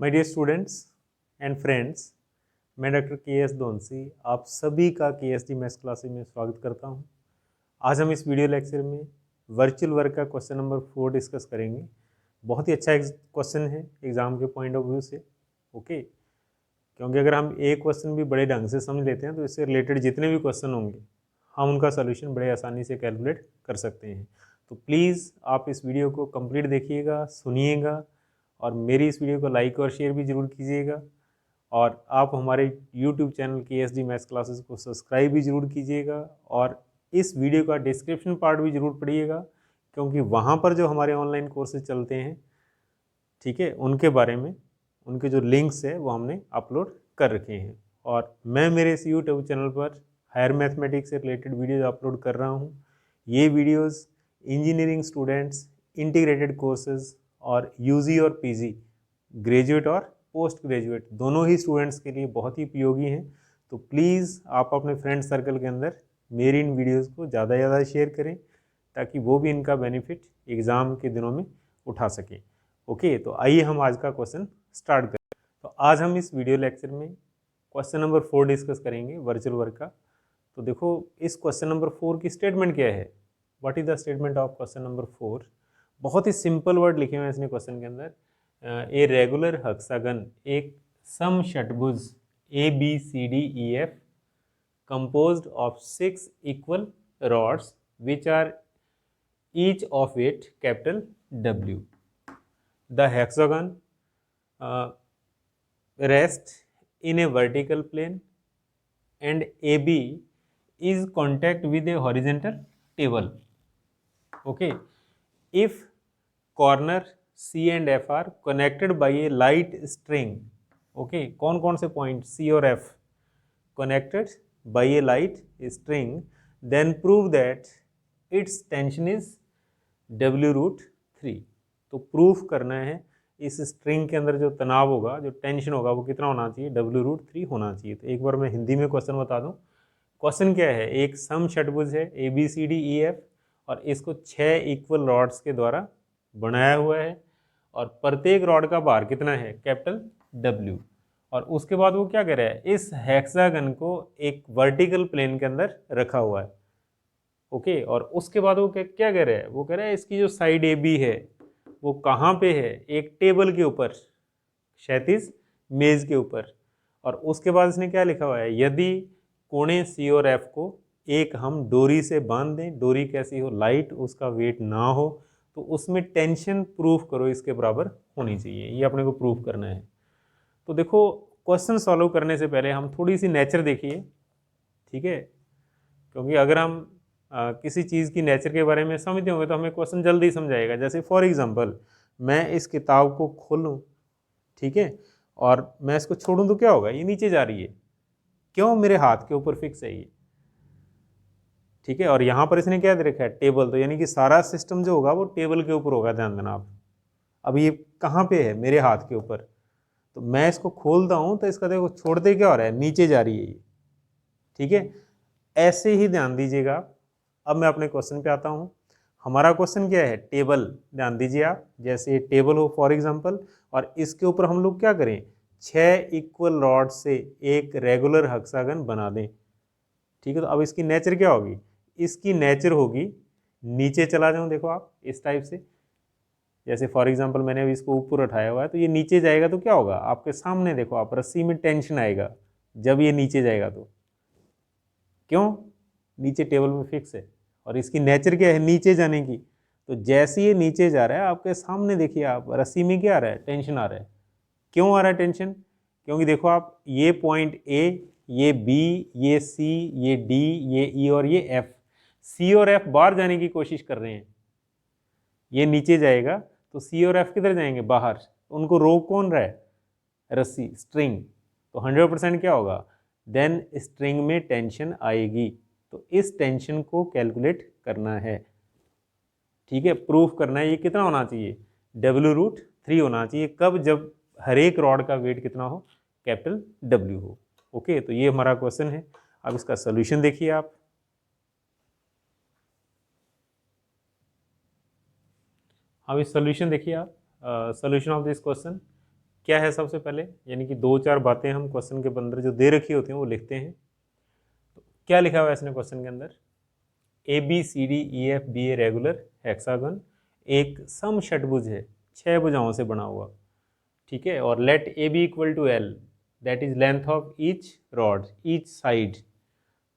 My dear students and friends, मैं doctor K S दोनसी आप सभी का के एस डी मैथ्स क्लासेस में स्वागत करता हूं। आज हम इस वीडियो लेक्चर में वर्चुअल वर्क का क्वेश्चन नंबर 4 डिस्कस करेंगे। बहुत ही अच्छा क्वेश्चन है एग्ज़ाम के पॉइंट ऑफ व्यू से। ओके, क्योंकि अगर हम एक क्वेश्चन भी बड़े ढंग से समझ लेते हैं तो इससे रिलेटेड जितने भी क्वेश्चन होंगे हम उनका सोल्यूशन बड़े आसानी से कैलकुलेट कर सकते हैं। तो प्लीज़ आप इस वीडियो को कंप्लीट देखिएगा, सुनिएगा और मेरी इस वीडियो को लाइक और शेयर भी ज़रूर कीजिएगा। और आप हमारे YouTube चैनल के एस डी मैथ्स क्लासेस को सब्सक्राइब भी ज़रूर कीजिएगा और इस वीडियो का डिस्क्रिप्शन पार्ट भी ज़रूर पढ़िएगा, क्योंकि वहाँ पर जो हमारे ऑनलाइन कोर्सेज चलते हैं, ठीक है, उनके बारे में उनके जो लिंक्स है वो हमने अपलोड कर रखे हैं। और मैं मेरे इस यूट्यूब चैनल पर हायर मैथमेटिक्स से रिलेटेड वीडियोज़ अपलोड कर रहा हूँ। ये videos engineering students, integrated courses और यूजी और पीजी, ग्रेजुएट और पोस्ट ग्रेजुएट दोनों ही स्टूडेंट्स के लिए बहुत ही उपयोगी हैं। तो प्लीज़ आप अपने फ्रेंड सर्कल के अंदर मेरी इन वीडियोज़ को ज़्यादा से ज़्यादा शेयर करें, ताकि वो भी इनका बेनिफिट एग्ज़ाम के दिनों में उठा सकें। ओके, तो आइए हम आज का क्वेश्चन स्टार्ट करें। तो आज हम इस वीडियो लेक्चर में क्वेश्चन नंबर 4 डिस्कस करेंगे वर्चुअल वर्क का। तो देखो, इस क्वेश्चन नंबर 4 की स्टेटमेंट क्या है। What is the statement of question number 4। बहुत ही सिंपल वर्ड लिखे हुए हैं इसने क्वेश्चन के अंदर। ए रेगुलर हेक्सागन, एक समषटभुज A B C D E F composed of 6 equal rods which are each of it capital W. The hexagon rests in a vertical plane and AB is contact with a horizontal table. Okay, if corner C and F are connected by a light string, okay, कौन कौन से point C और F connected by a light string, then prove that its tension is W root 3। तो proof करना है इस string के अंदर जो तनाव होगा, जो टेंशन होगा, वो कितना होना चाहिए, W रूट 3 होना चाहिए। तो एक बार मैं हिंदी में क्वेश्चन बता दूं। क्वेश्चन क्या है, एक समषटभुज है A B C D E F और इसको 6 इक्वल रॉड्स के द्वारा बनाया हुआ है और प्रत्येक रॉड का भार कितना है, कैपिटल W। और उसके बाद वो क्या कह रहा है, इस हेक्सागन को एक वर्टिकल प्लेन के अंदर रखा हुआ है। ओके, और उसके बाद वो क्या कह रहा है, वो कह रहा है इसकी जो साइड ए बी है वो कहाँ पे है, एक टेबल के ऊपर, क्षैतिज मेज के ऊपर। और उसके बाद इसने क्या लिखा हुआ है, यदि कोणे सी और एफ को एक हम डोरी से बांध दें, डोरी कैसी हो, लाइट, उसका वेट ना हो, तो उसमें टेंशन प्रूफ करो इसके बराबर होनी चाहिए। ये अपने को प्रूफ करना है। तो देखो, क्वेश्चन सॉल्व करने से पहले हम थोड़ी सी नेचर देखिए, ठीक है, क्योंकि अगर हम किसी चीज़ की नेचर के बारे में समझते होंगे तो हमें क्वेश्चन जल्दी समझ आएगा। जैसे फॉर एग्जांपल, मैं इस किताब को खोलूं, ठीक है, और मैं इसको छोड़ूं तो क्या होगा, ये नीचे जा रही है, क्यों, मेरे हाथ के ऊपर फिक्स है ये, ठीक है। और यहाँ पर इसने क्या दे रखा है, टेबल, तो यानी कि सारा सिस्टम जो होगा वो टेबल के ऊपर होगा, ध्यान देना आप। अब ये कहाँ पे है, मेरे हाथ के ऊपर। तो मैं इसको खोलता हूँ तो इसका देखो छोड़ते क्या हो रहा है, नीचे जा रही है ये, ठीक है। ऐसे ही ध्यान दीजिएगा। अब मैं अपने क्वेश्चन पे आता हूँ। हमारा क्वेश्चन क्या है, टेबल, ध्यान दीजिए आप, जैसे टेबल हो फॉर एग्जांपल, और इसके ऊपर हम लोग क्या करें, 6 इक्वल रॉड से एक रेगुलर हेक्सागन बना दें, ठीक है। तो अब इसकी नेचर क्या होगी, इसकी नेचर होगी, नीचे चला जाऊं, देखो आप इस टाइप से, जैसे फॉर एग्जांपल मैंने अभी इसको ऊपर उठाया हुआ है, तो ये नीचे जाएगा तो क्या होगा, आपके सामने देखो आप, रस्सी में टेंशन आएगा जब ये नीचे जाएगा। तो क्यों, नीचे टेबल में फिक्स है और इसकी नेचर क्या है, नीचे जाने की। तो जैसे ये नीचे जा रहा है, आपके सामने देखिए आप, रस्सी में क्या आ रहा है, टेंशन आ रहा है। क्यों आ रहा है टेंशन, क्योंकि देखो आप, ये पॉइंट ए, ये बी, ये सी, ये डी, ये ई और ये एफ, सी और एफ बाहर जाने की कोशिश कर रहे हैं। ये नीचे जाएगा तो सी और एफ किधर जाएंगे, बाहर। उनको रोक कौन रहा है, रस्सी, स्ट्रिंग। तो 100% क्या होगा, देन स्ट्रिंग में टेंशन आएगी। तो इस टेंशन को कैलकुलेट करना है, ठीक है, प्रूफ करना है। ये कितना होना चाहिए, W रूट 3 होना चाहिए। कब, जब हर एक रॉड का वेट कितना हो, कैपिटल W हो। ओके, तो ये हमारा क्वेश्चन है। अब इसका सोल्यूशन देखिए आप। अब इस सोल्यूशन देखिए आप, सोल्यूशन ऑफ दिस क्वेश्चन, क्या है सबसे पहले, यानी कि 2-4 बातें हम क्वेश्चन के अंदर जो दे रखी होती हैं वो लिखते हैं। तो क्या लिखा हुआ है इसने क्वेश्चन के अंदर, ABCDEF be a regular hexagon एक सम षटभुज है, 6 भुजाओं से बना हुआ, ठीक है, और let A B equal to L, that is length of each rod, each side,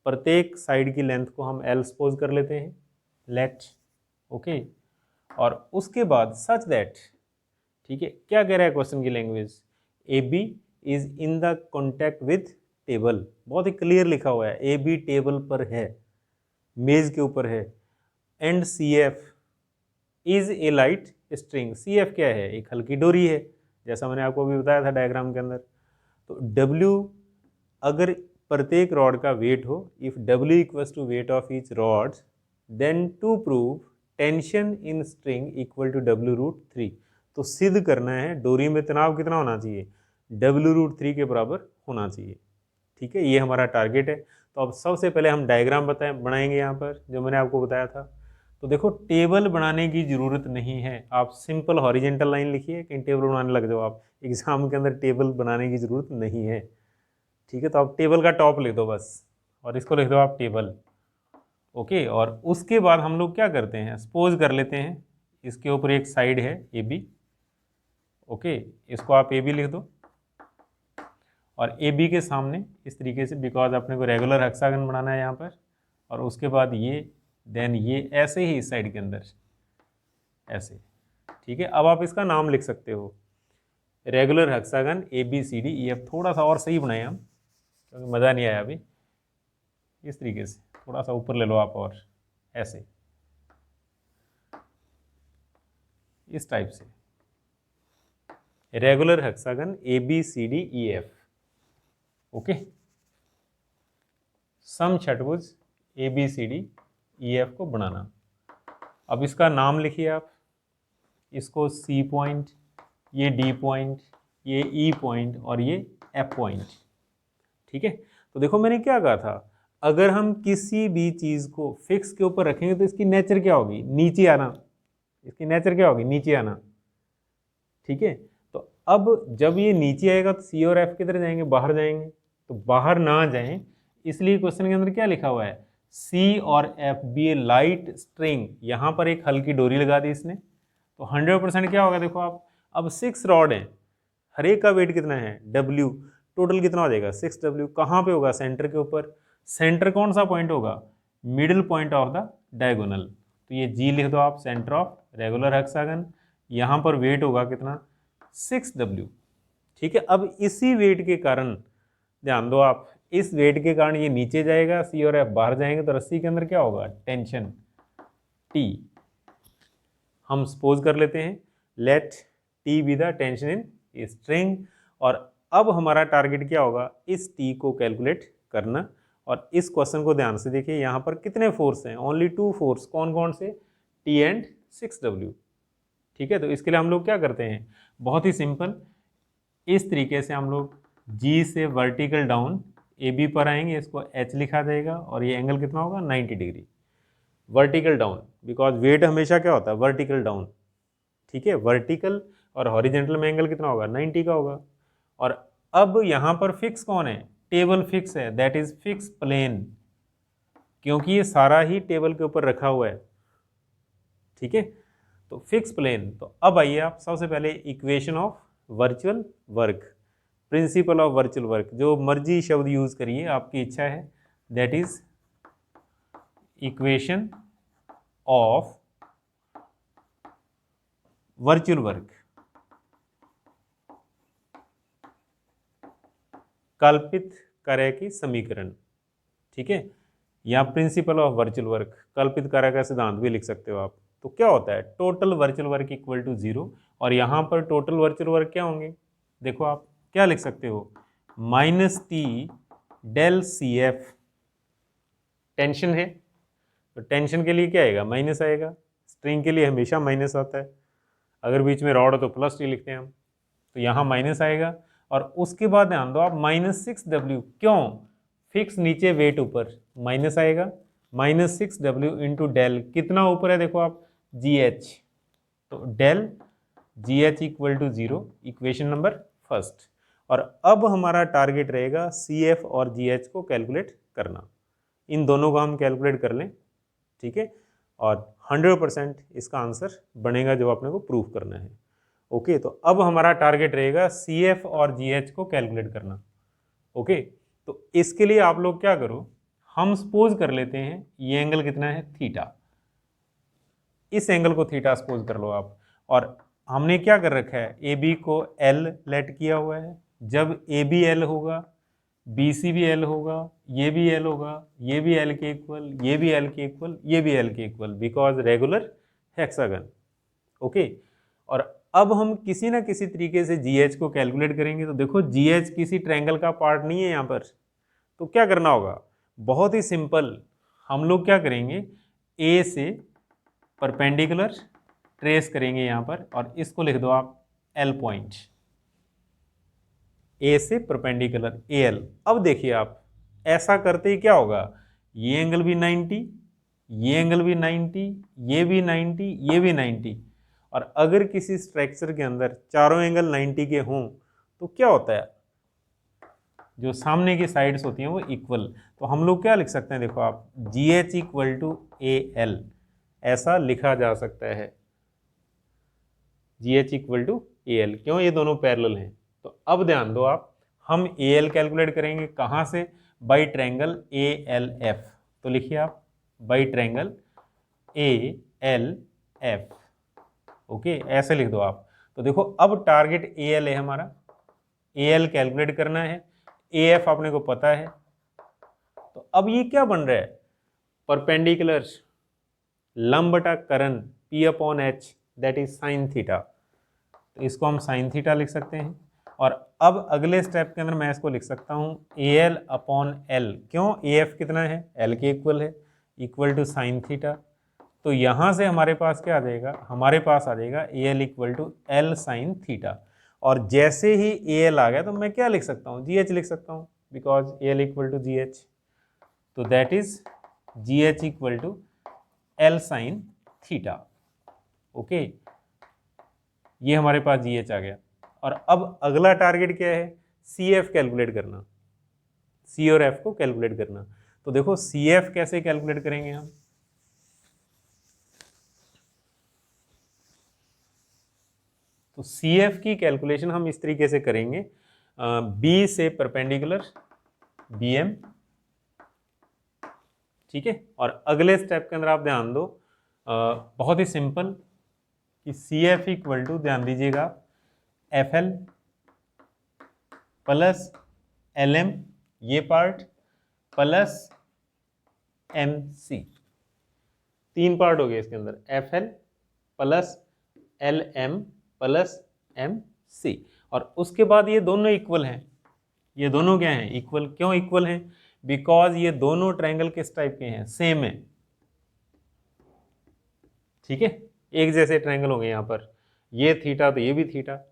प्रत्येक साइड की लेंथ को हम एल सपोज कर लेते हैं, लेट, ओके। और उसके बाद सच दैट, ठीक है, क्या कह रहा है क्वेश्चन की language, A B is in the contact with table, बहुत ही क्लियर लिखा हुआ है, ए बी टेबल पर है, मेज के ऊपर है, and C F is a light string, C F क्या है, एक हल्की डोरी है, जैसा मैंने आपको अभी बताया था डायग्राम के अंदर। तो W अगर प्रत्येक रॉड का वेट हो, if W equals to weight of each rod, then to prove tension in string equal to W√3, तो सिद्ध करना है डोरी में तनाव कितना होना चाहिए, W√3 के बराबर होना चाहिए, ठीक है, ये हमारा टारगेट है। तो अब सबसे पहले हम डायग्राम बनाएंगे यहाँ पर, जो मैंने आपको बताया था। तो देखो टेबल बनाने की ज़रूरत नहीं है, आप सिंपल हॉरिजेंटल लाइन लिखिए, कहीं टेबल बनाने लग जाओ आप, एग्जाम के अंदर टेबल बनाने की ज़रूरत नहीं है, ठीक है। तो आप टेबल का टॉप लिख दो बस, और इसको लिख दो आप टेबल, ओके। और उसके बाद हम लोग क्या करते हैं, सपोज कर लेते हैं इसके ऊपर एक साइड है ए बी, ओके, इसको आप ए बी लिख दो, और ए बी के सामने इस तरीके से, बिकॉज अपने को रेगुलर हेक्सागन बनाना है यहाँ पर, और उसके बाद ये, देन ये ऐसे ही इस साइड के अंदर ऐसे, ठीक है। अब आप इसका नाम लिख सकते हो, रेगुलर हेक्सागन ABCDEF, थोड़ा सा और सही बनाए हम, क्योंकि मज़ा नहीं आया अभी, इस तरीके से थोड़ा सा ऊपर ले लो आप, और ऐसे इस टाइप से, रेगुलर हेक्सागन ABCDEF, ओके, सम षटभुज ABCDEF को बनाना। अब इसका नाम लिखिए आप, इसको C पॉइंट, ये D पॉइंट, ये E पॉइंट, और ये F पॉइंट, ठीक है। तो देखो मैंने क्या कहा था, अगर हम किसी भी चीज़ को फिक्स के ऊपर रखेंगे तो इसकी नेचर क्या होगी, नीचे आना, इसकी नेचर क्या होगी, नीचे आना, ठीक है। तो अब जब ये नीचे आएगा तो C और F किधर जाएंगे, बाहर जाएंगे, तो बाहर ना जाएं, इसलिए क्वेश्चन के अंदर क्या लिखा हुआ है, C और F बी ए लाइट स्ट्रिंग, यहाँ पर एक हल्की डोरी लगा दी इसने, तो 100% क्या होगा, देखो आप, अब 6 रॉड हैं, हर एक का वेट कितना है W, टोटल कितना हो जाएगा 6W, कहाँ पे होगा, सेंटर के ऊपर, सेंटर कौन सा पॉइंट होगा, middle point of the diagonal, तो ये G लिख दो आप, सेंटर ऑफ रेगुलर हेक्सागन, यहाँ पर वेट होगा कितना 6W, ठीक है। अब इसी वेट के कारण, ध्यान दो आप, इस वेट के कारण ये नीचे जाएगा, C और F बाहर जाएंगे, तो रस्सी के अंदर क्या होगा, टेंशन T, हम सपोज कर लेते हैं let T be the tension in string, और अब हमारा टारगेट क्या होगा, इस T को कैलकुलेट करना। और इस क्वेश्चन को ध्यान से देखिए, यहाँ पर कितने फोर्स हैं, ओनली 2 फोर्स, कौन कौन से, T एंड 6W, ठीक है। तो इसके लिए हम लोग क्या करते हैं, बहुत ही सिंपल, इस तरीके से हम लोग G से वर्टिकल डाउन AB पर आएंगे, इसको H लिखा जाएगा, और ये एंगल कितना होगा 90 degree, vertical down, because weight हमेशा क्या होता है, वर्टिकल डाउन, ठीक है। वर्टिकल और हॉरिजेंटल में एंगल कितना होगा, 90 का होगा। और अब यहाँ पर फिक्स कौन है, टेबल फिक्स है, दैट इज फिक्स प्लेन, क्योंकि ये सारा ही टेबल के ऊपर रखा हुआ है, ठीक है। तो फिक्स प्लेन, तो अब आइए आप, सबसे पहले equation of virtual work, principle of virtual work, जो मर्जी शब्द यूज करिए, आपकी इच्छा है, that is equation of virtual work, कल्पित कार्य की समीकरण, ठीक है, या प्रिंसिपल ऑफ वर्चुअल वर्क, कल्पित कार्य का सिद्धांत भी लिख सकते हो आप। तो क्या होता है, total virtual work equal to 0, और यहाँ पर टोटल वर्चुअल वर्क क्या होंगे, देखो आप क्या लिख सकते हो, -T डेल CF, टेंशन है तो टेंशन के लिए क्या आएगा, माइनस आएगा, स्ट्रिंग के लिए हमेशा माइनस आता है, अगर बीच में रॉड हो तो प्लस T लिखते हैं हम, तो यहाँ माइनस आएगा। और उसके बाद ध्यान दो आप, -6W, क्यों, फिक्स नीचे वेट ऊपर, माइनस आएगा, -6W इंटू डेल, कितना ऊपर है देखो आप, GH, तो del GH equal to 0, equation number first. और अब हमारा टारगेट रहेगा CF और GH को कैलकुलेट करना। इन दोनों को हम कैलकुलेट कर लें, ठीक है, और 100% इसका आंसर बनेगा जो आपने को प्रूफ करना है। ओके, तो अब हमारा टारगेट रहेगा CF और GH को कैलकुलेट करना। ओके, तो इसके लिए आप लोग क्या करो, हम सपोज कर लेते हैं ये एंगल कितना है, थीटा। इस एंगल को थीटा सपोज कर लो आप। और हमने क्या कर रखा है, AB को L लेट किया हुआ है। जब AB L होगा, BC भी L होगा, ये भी L होगा, ये भी L के इक्वल, ये भी L के इक्वल, ये भी L के equal, because regular hexagon. Okay, और अब हम किसी ना किसी तरीके से GH को कैलकुलेट करेंगे। तो देखो GH किसी ट्रायंगल का पार्ट नहीं है यहाँ पर, तो क्या करना होगा, बहुत ही सिंपल, हम लोग क्या करेंगे, A से परपेंडिकुलर ट्रेस करेंगे यहाँ पर, और इसको लिख दो आप L पॉइंट, A से परपेंडिकुलर AL। अब देखिए आप, ऐसा करते ही क्या होगा, ये एंगल भी 90, ये एंगल भी 90, ये भी 90, ये भी 90। और अगर किसी स्ट्रक्चर के अंदर चारों एंगल 90 के हों तो क्या होता है, जो सामने की साइड्स होती हैं वो इक्वल। तो हम लोग क्या लिख सकते हैं, देखो आप, GH इक्वल टू AL, ऐसा लिखा जा सकता है, GH इक्वल टू AL। क्यों, ये दोनों पैरेलल हैं। तो अब ध्यान दो आप, हम AL कैलकुलेट करेंगे कहाँ से, बाई ट्रायंगल ALF। तो लिखिए आप, बाई ट्रायंगल ALF। ओके, ऐसे लिख दो आप। तो देखो अब टारगेट AL है हमारा, AL कैलकुलेट करना है, AF अपने को पता है। तो अब ये क्या बन रहा है, परपेंडिकुलर लंब बटा करण P/H, that is sine theta. तो इसको हम साइन थीटा लिख सकते हैं। और अब अगले स्टेप के अंदर मैं इसको लिख सकता हूँ AL/L। क्यों, AF कितना है, L के इक्वल है, इक्वल टू साइन थीटा। तो यहाँ से हमारे पास क्या आ जाएगा, हमारे पास आ जाएगा AL equal to L sine theta. और जैसे ही AL आ गया तो मैं क्या लिख सकता हूँ, GH लिख सकता हूँ, because AL equal to GH। तो that is GH equal to L sine theta. Okay, ये हमारे पास GH आ गया। और अब अगला टारगेट क्या है, CF कैलकुलेट करना, C और F को कैलकुलेट करना। तो देखो CF कैसे कैलकुलेट करेंगे हम, तो CF की कैलकुलेशन हम इस तरीके से करेंगे, B से परपेंडिकुलर BM, ठीक है। और अगले स्टेप के अंदर आप ध्यान दो, बहुत ही सिंपल, कि CF इक्वल टू, ध्यान दीजिएगा, FL प्लस LM, ये पार्ट, प्लस MC। तीन पार्ट हो गए इसके अंदर, FL plus LM plus MC। और उसके बाद ये दोनों इक्वल हैं, ये दोनों क्या हैं, इक्वल। क्यों इक्वल हैं, बिकॉज ये दोनों ट्रायंगल किस टाइप के हैं, सेम है, ठीक है, एक जैसे ट्रायंगल हो गए यहाँ पर। ये थीटा तो ये भी थीटा,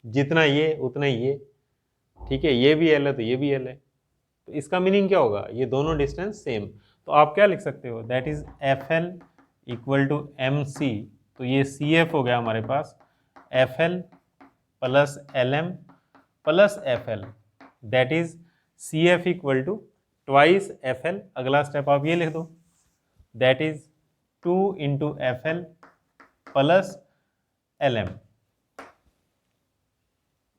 जितना ये उतना ही ये, ठीक है, ये भी L है तो ये भी L है। तो इसका मीनिंग क्या होगा, ये दोनों डिस्टेंस सेम। तो आप क्या लिख सकते हो, that is FL equal to MC। तो ये CF हो गया हमारे पास, FL plus LM plus FL, that is CF equal to twice FL। अगला स्टेप आप ये लिख दो, that is 2 into FL plus LM,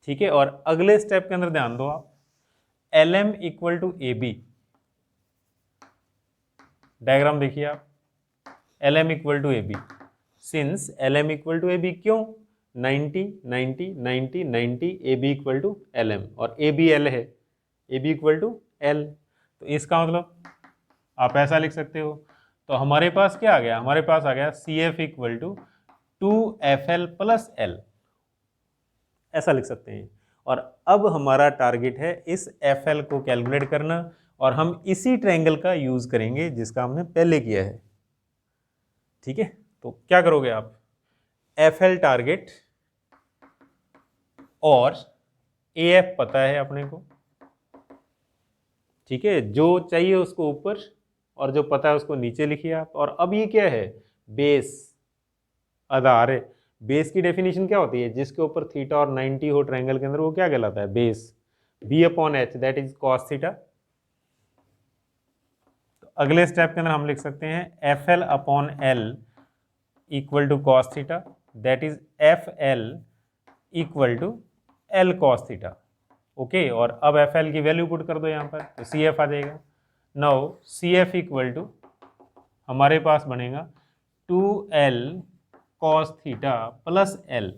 ठीक है। और अगले स्टेप के अंदर ध्यान दो आप, LM equal to AB, diagram देखिए आप, LM equal to AB, since LM equal to AB, क्यों, 90 90 90 90, AB इक्वल टू LM, और AB L है, AB इक्वल टू L। तो इसका मतलब आप ऐसा लिख सकते हो। तो हमारे पास क्या आ गया, हमारे पास आ गया CF equal to 2FL plus L, ऐसा लिख सकते हैं। और अब हमारा टारगेट है इस FL को कैलकुलेट करना, और हम इसी ट्रायंगल का यूज करेंगे जिसका हमने पहले किया है, ठीक है। तो क्या करोगे आप, FL टारगेट और AF पता है अपने को, ठीक है, जो चाहिए उसको ऊपर और जो पता है उसको नीचे लिखिए आप। और अब ये क्या है, बेस, आधार है, बेस की डेफिनेशन क्या होती है, जिसके ऊपर थीटा और 90 हो ट्रायंगल के अंदर, वो क्या कहलाता है, base. B upon H that is cos theta. तो अगले स्टेप के अंदर हम लिख सकते हैं F L upon L equal to cos theta, that is F L equal to L cos theta. Okay, और अब एफ एल की वैल्यू पुट कर दो यहाँ पर, तो सी एफ आ जाएगा। Now C F equal to हमारे पास बनेगा 2l cos theta plus L.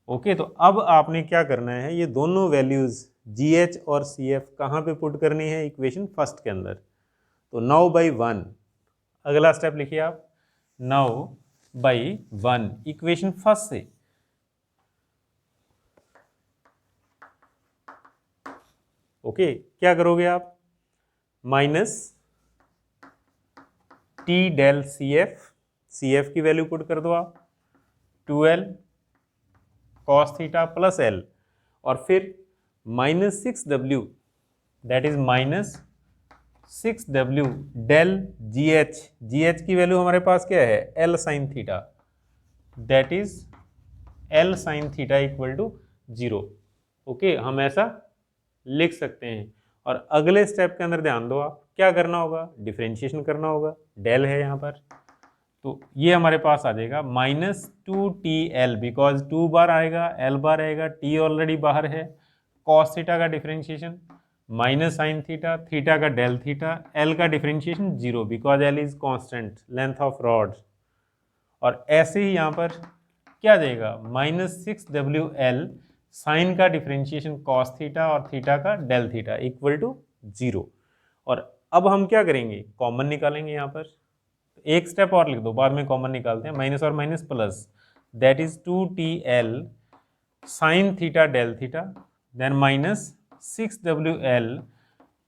Okay, तो अब आपने क्या करना है, ये दोनों वैल्यूज जी एच और सी एफ कहाँ पे पुट करनी है, इक्वेशन फर्स्ट के अंदर। तो 9/1 अगला स्टेप लिखिए आप, 9/1 इक्वेशन फर्स्ट से। ओके, क्या करोगे आप, minus T del C F की वैल्यू पुट कर दो आप, 2l cos theta plus L, और फिर -6w that is -6w del G H की वैल्यू हमारे पास क्या है, L sine theta, that is L sine theta equal to 0। Okay, हम ऐसा लिख सकते हैं। और अगले स्टेप के अंदर ध्यान दो आप, क्या करना होगा, डिफरेंशिएशन करना होगा, डेल है यहाँ पर, तो ये हमारे पास आ जाएगा -2TL, बिकॉज 2 बार आएगा, L बार आएगा, T ऑलरेडी बाहर है, कॉस थीटा का differentiation minus sine theta, theta का डेल थीटा, L का differentiation 0 because L is constant length of rod. और ऐसे ही यहाँ पर क्या देगा, -6WL साइन का डिफरेंशिएशन कॉस थीटा और थीटा का डेल थीटा इक्वल टू 0। और अब हम क्या करेंगे, कॉमन निकालेंगे यहाँ पर। एक स्टेप और लिख दो, बाद में कॉमन निकालते हैं, माइनस और minus plus, that is 2TL sine theta del theta, then -6WL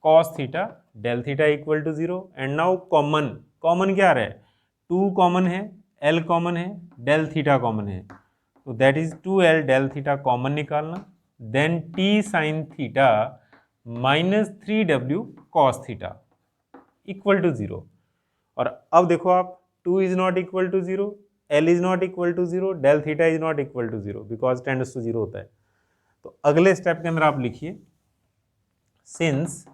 cos theta del theta equal to 0। And now common, common क्या आ रहा है, 2 कॉमन है, L कॉमन है, डेल थीटा कॉमन है, तो that is 2L del theta common निकालना, then T sine theta -3W cos theta equal to 0। और अब देखो आप, 2 is not equal to 0, L is not equal to 0, del theta is not equal to 0 because tends to 0 होता है। तो अगले step के अंदर आप लिखिए, since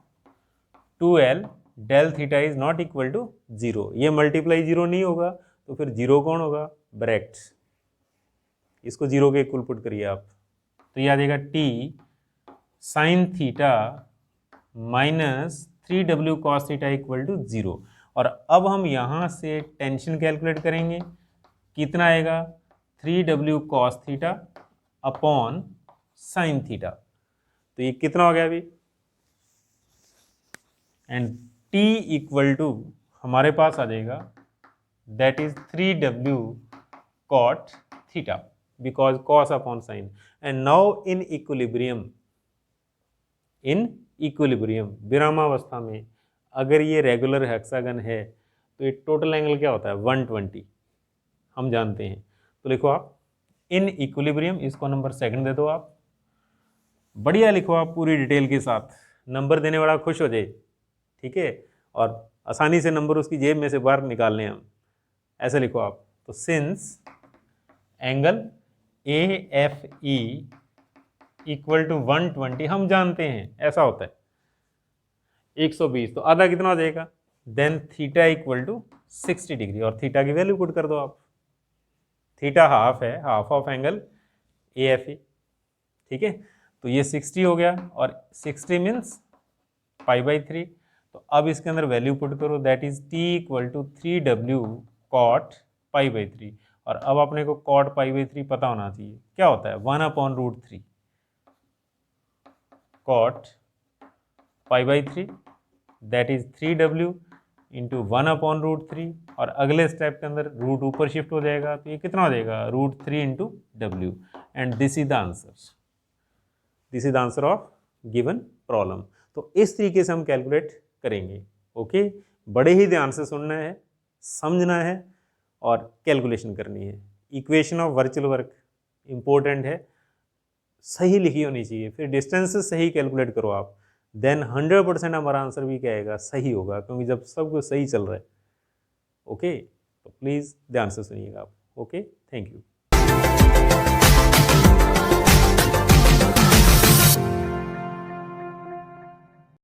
2L del theta is not equal to 0, ये मल्टीप्लाई 0 नहीं होगा, तो फिर 0 कौन होगा, ब्रैकेट, इसको 0 के इक्वल पुट करिए आप, तो ये आ जाएगा T sine theta -3W cos theta equal to 0। और अब हम यहाँ से टेंशन कैलकुलेट करेंगे, कितना आएगा, 3W cos theta upon sine theta, तो ये कितना हो गया अभी, एंड T इक्वल टू हमारे पास आ जाएगा, that is 3W cot theta because cos upon sine. And now in equilibrium विरामावस्था में अगर ये रेगुलर हेक्सागन है, तो ये टोटल एंगल क्या होता है, 120 हम जानते हैं। तो लिखो आप इन इक्विलिब्रियम, इसको नंबर सेकंड दे दो आप, बढ़िया लिखो आप पूरी डिटेल के साथ, नंबर देने वाला खुश हो जाए, ठीक है, और आसानी से नंबर उसकी जेब में से बाहर निकाल लें हम, ऐसे लिखो आप। तो since angle AFE equal to 120 हम जानते हैं ऐसा होता है 120, तो आधा कितना हो जाएगा, then theta equal to 60 degree, और थीटा की वैल्यू पुट कर दो आप, थीटा हाफ है, हाफ ऑफ एंगल AFE, ठीक है, तो ये 60 हो गया, और 60 मीन्स π/3, तो अब इसके अंदर वैल्यू पुट करो, that is T equal to 3W cot π/3, और अब अपने को कॉट π/3 पता होना चाहिए क्या होता है, 1/√3 cot π/3 that is 3W into 1/√3, और अगले स्टेप के अंदर रूट ऊपर शिफ्ट हो जाएगा, तो ये कितना हो जाएगा, √3 into W, and this is the answer, this is the answer of given problem. तो इस तरीके से हम कैलकुलेट करेंगे। ओके, बड़े ही ध्यान से सुनना है, समझना है और कैलकुलेशन करनी है। Equation of virtual work important है, सही लिखी होनी चाहिए, फिर डिस्टेंसेस सही कैलकुलेट करो आप, देन 100% हमारा आंसर भी क्या आएगा, सही होगा, क्योंकि जब सब कुछ सही चल रहा है। ओके, तो प्लीज़ ध्यान से सुनिएगा आप। Okay, thank you.